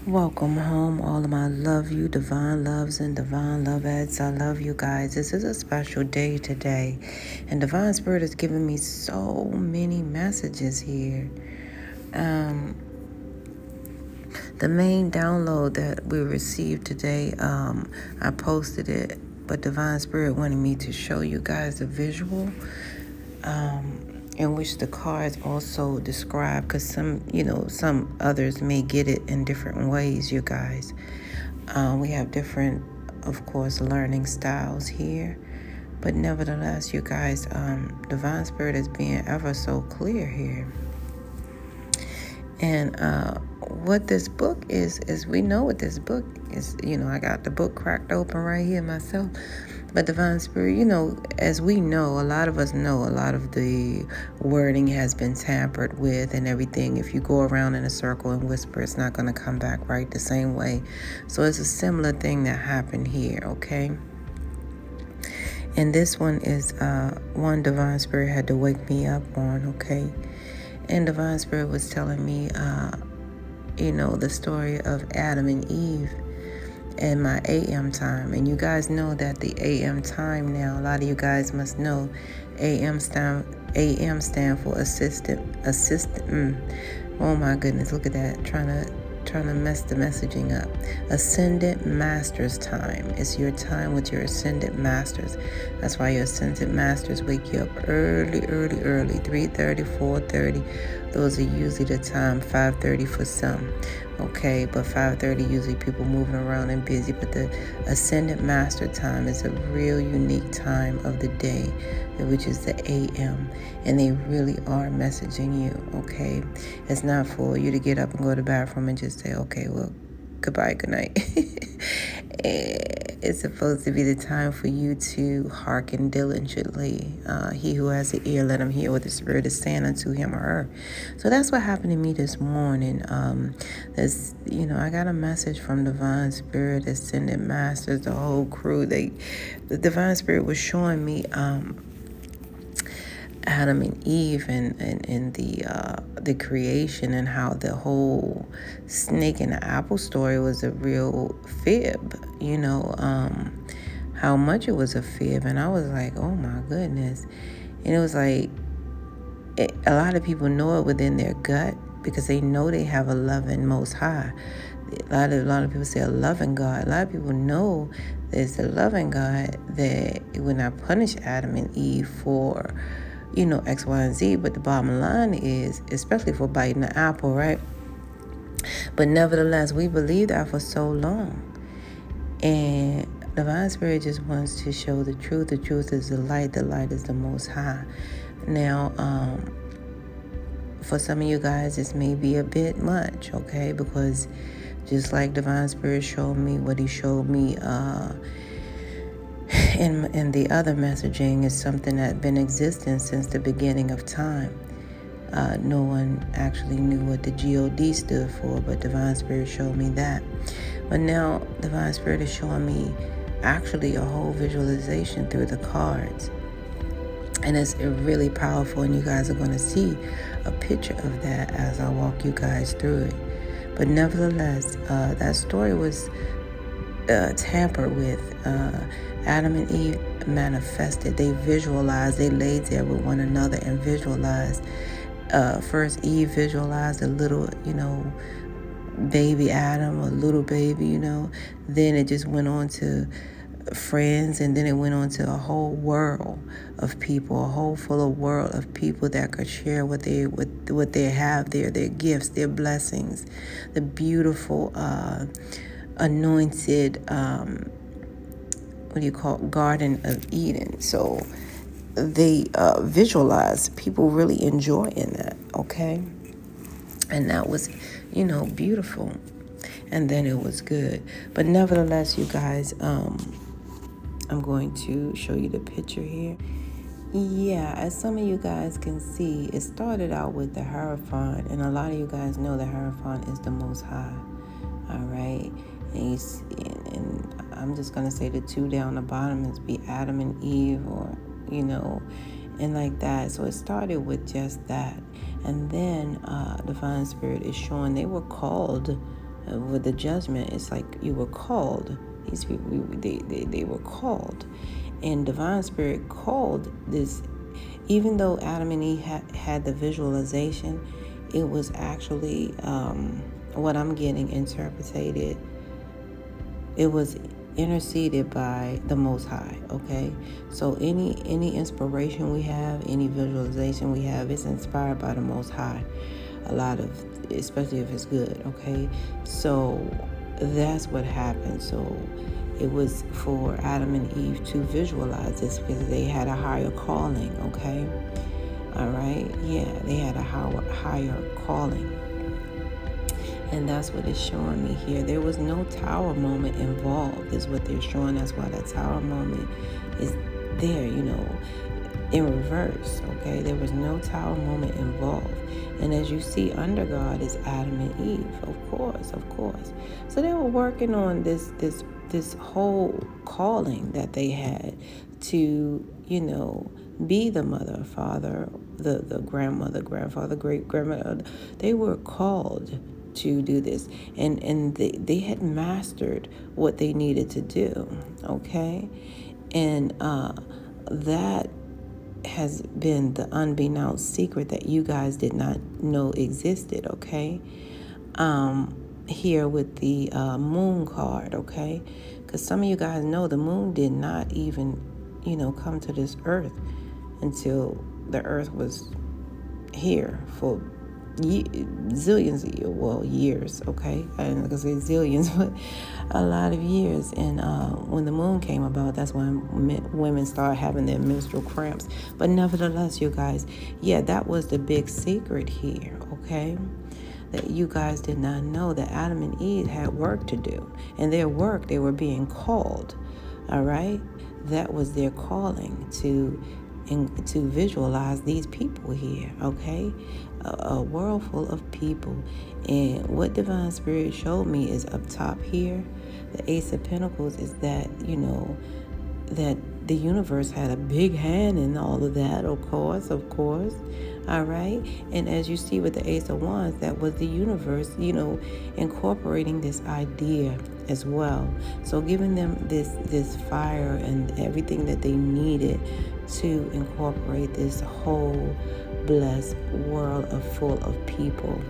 Welcome home, all of my love you, divine loves and divine lovettes. I love you guys. This is a special day today, and Divine Spirit is giving me so many messages here. The main download that we received today, I posted it, but Divine Spirit wanted me to show you guys a visual. In which the cards also describe, because some others may get it in different ways, you guys. We have different, of course, learning styles here, but nevertheless, you guys, Divine Spirit is being ever so clear here. And what this book is we know what this book is. I got the book cracked open right here myself. But Divine Spirit, as we know, a lot of us know, a lot of the wording has been tampered with and everything. If you go around in a circle and whisper, it's not going to come back right the same way. So it's a similar thing that happened here, okay? And this one is one Divine Spirit had to wake me up on, okay? And Divine Spirit was telling me, the story of Adam and Eve and my AM time. And you guys know that the AM time now, a lot of you guys must know, AM stand for assistant. Oh my goodness, look at that. Trying to mess the messaging up. Ascendant Masters time. It's your time with your Ascendant Masters. That's why your Ascendant Masters wake you up early, 3:30, 4:30. Those are usually the time, 5:30 for some. Okay, but 5:30 usually people moving around and busy. But the Ascendant Master time is a real unique time of the day, which is the AM. And they really are messaging you, okay? It's not for you to get up and go to the bathroom and just say, okay, well, goodbye, good night. It's supposed to be the time for you to hearken diligently. He who has an ear, let him hear what the Spirit is saying unto him or her. So that's what happened to me this morning. I got a message from Divine Spirit, Ascendant Masters, the whole crew. The Divine Spirit was showing me Adam and Eve and the creation, and how the whole snake and the apple story was a real fib, how much it was a fib. And I was like, oh my goodness. And it was like, a lot of people know it within their gut because they know they have a loving Most High. A lot of people say a loving God. A lot of people know there's a loving God that would not punish Adam and Eve for X, Y, and Z. But the bottom line is, especially for biting the apple, right? But nevertheless, we believe that for so long. And Divine Spirit just wants to show the truth. The truth is the light. The light is the Most High. Now, for some of you guys, this may be a bit much, okay? Because just like Divine Spirit showed me what he showed me, in the other messaging, is something that had been existing since the beginning of time. No one actually knew what the God stood for, but Divine Spirit showed me that. But now Divine Spirit is showing me actually a whole visualization through the cards. And it's really powerful, and you guys are going to see a picture of that as I walk you guys through it. But nevertheless, that story was tampered with. Adam and Eve manifested. They visualized. They laid there with one another and visualized. First, Eve visualized a little, baby Adam, a little baby, Then it just went on to friends, and then it went on to a whole world of people, a whole full of world of people that could share what they have there, their gifts, their blessings, the beautiful anointed Garden of Eden. So they visualize people really enjoying that, okay? And that was, beautiful. And then it was good. But nevertheless, you guys, I'm going to show you the picture here. Yeah, as some of you guys can see, it started out with the Hierophant, and a lot of you guys know the Hierophant is the Most High. All right, and I'm just gonna say the two down the bottom is be Adam and Eve, or and like that. So it started with just that, and then Divine Spirit is showing they were called With the judgment, it's like you were called. These people, they were called. And divine spirit called this, even though Adam and Eve had the visualization, it was actually what I'm getting interpreted. It was interceded by the Most High. Okay, so any inspiration we have, any visualization we have, it's inspired by the Most High. A lot of, especially if it's good. Okay, so that's what happened. So it was for Adam and Eve to visualize this because they had a higher calling. Okay, all right, yeah, they had a higher calling. And that's what it's showing me here. There was no tower moment involved, is what they're showing. That's why that tower moment is there, in reverse, okay? There was no tower moment involved. And as you see, under God is Adam and Eve, of course. So they were working on this whole calling that they had to, be the mother, father, the grandmother, grandfather, great grandmother. They were called to do this, and they had mastered what they needed to do. Okay, and that has been the unbeknownst secret that you guys did not know existed. Okay, here with the moon card. Okay, because some of you guys know the moon did not even come to this earth until the earth was here for zillions of years, okay? I'm not gonna say zillions, but a lot of years. And when the moon came about, that's when women started having their menstrual cramps. But nevertheless, you guys, that was the big secret here, okay? That you guys did not know that Adam and Eve had work to do. And their work, they were being called, all right? That was their calling to visualize these people here, okay? A world full of people. And what divine spirit showed me is up top here, the Ace of Pentacles, is that that the universe had a big hand in all of that, of course, all right? And as you see with the Ace of Wands, that was the universe, incorporating this idea as well. So giving them this fire and everything that they needed to incorporate this whole blessed world full of people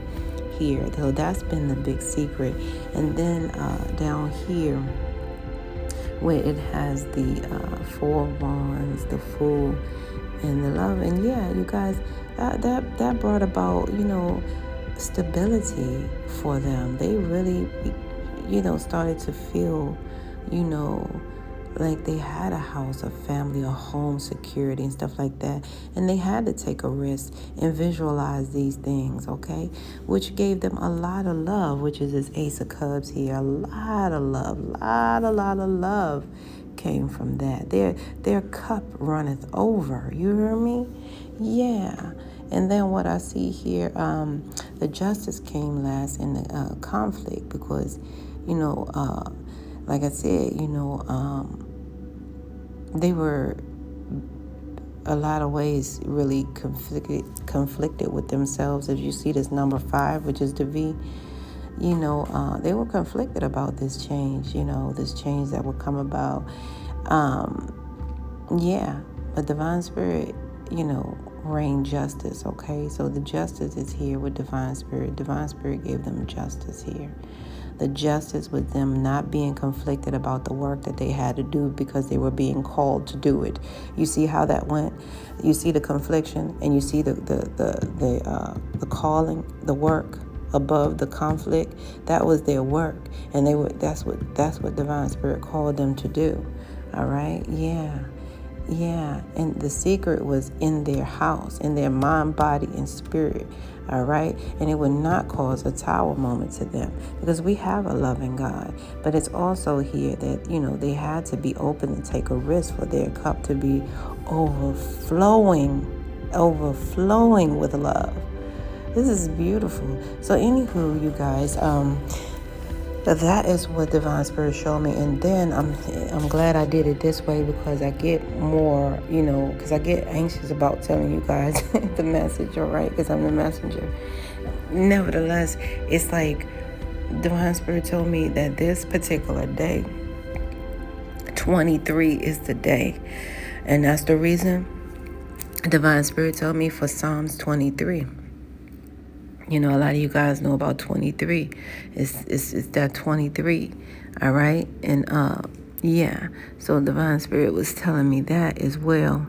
here. So that's been the big secret. And then down here, where it has the Four of Wands, the Fool, and the Love, and you guys, that brought about stability for them. They really started to feel like they had a house, a family, a home, security, and stuff like that. And they had to take a risk and visualize these things, okay? Which gave them a lot of love, which is this Ace of Cups here. A lot of love, lot of love came from that. Their cup runneth over. You hear me? Yeah. And then what I see here, the Justice came last in the conflict because, like I said, they were a lot of ways really conflicted with themselves. As you see this number 5, which is the V, they were conflicted about this change, this change that would come about. But divine spirit, rain justice, okay? So the justice is here with divine spirit. Divine spirit gave them justice here. The justice with them not being conflicted about the work that they had to do because they were being called to do it. You see how that went? You see the confliction, and you see the calling, the work above the conflict. That was their work, and that's what divine spirit called them to do. All right? Yeah, and the secret was in their house, in their mind, body, and spirit, all right? And it would not cause a tower moment to them because we have a loving God. But it's also here that, they had to be open and take a risk for their cup to be overflowing with love. This is beautiful. So anywho, you guys, that is what divine spirit showed me. And then I'm glad I did it this way because I get more, because I get anxious about telling you guys the message, all right, because I'm the messenger. Nevertheless, it's like Divine Spirit told me that this particular day, 23 is the day. And that's the reason Divine Spirit told me for Psalms 23. You know, a lot of you guys know about 23. It's that 23. All right? And yeah. So Divine Spirit was telling me that as well.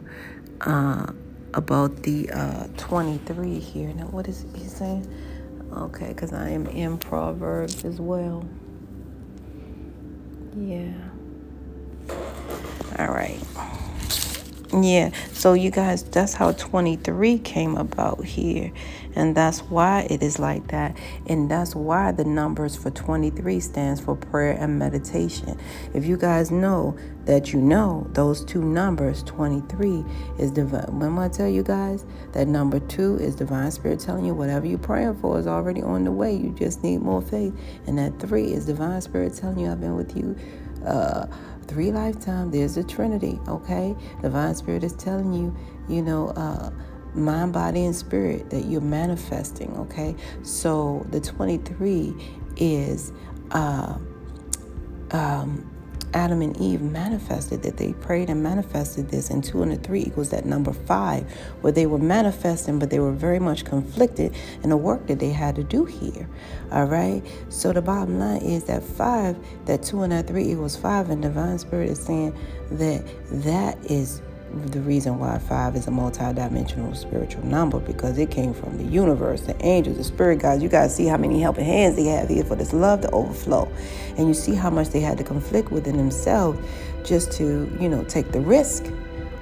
About the 23 here. Now, what is he saying? Okay, because I am in Proverbs as well. Yeah. All right. Yeah, so you guys, that's how 23 came about here. And that's why it is like that. And that's why the numbers for 23 stands for prayer and meditation. If you guys know that, you know, those two numbers, 23 is divine. Remember I tell you guys that number 2 is Divine Spirit telling you whatever you're praying for is already on the way. You just need more faith. And that 3 is Divine Spirit telling you I've been with you 3 lifetimes. There's a Trinity, okay? Divine Spirit is telling you, you know, mind, body, and spirit that you're manifesting, okay? So the 23 is Adam and Eve manifested that. They prayed and manifested this, and 2 and the 3 equals that number 5, where they were manifesting, but they were very much conflicted in the work that they had to do here. All right. So the bottom line is that 5, that 2 and that 3 equals 5, and Divine Spirit is saying that that is the reason why 5 is a multi-dimensional spiritual number, because it came from the universe, the angels, the spirit guides. You guys see how many helping hands they have here for this love to overflow. And you see how much they had to conflict within themselves just to, you know, take the risk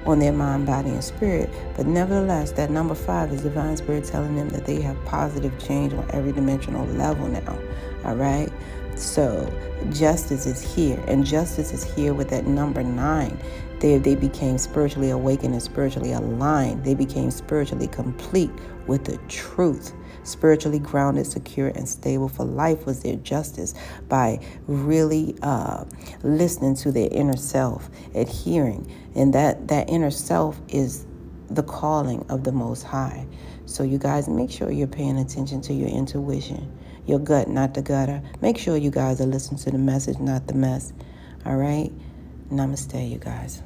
on their mind, body, and spirit. But nevertheless, that number 5 is Divine Spirit telling them that they have positive change on every dimensional level now. All right. So justice is here, and justice is here with that number 9. They became spiritually awakened and spiritually aligned. They became spiritually complete with the truth. Spiritually grounded, secure, and stable for life was their justice, by really listening to their inner self, adhering. And that inner self is the calling of the Most High. So you guys, make sure you're paying attention to your intuition, your gut, not the gutter. Make sure you guys are listening to the message, not the mess. All right? Namaste, you guys.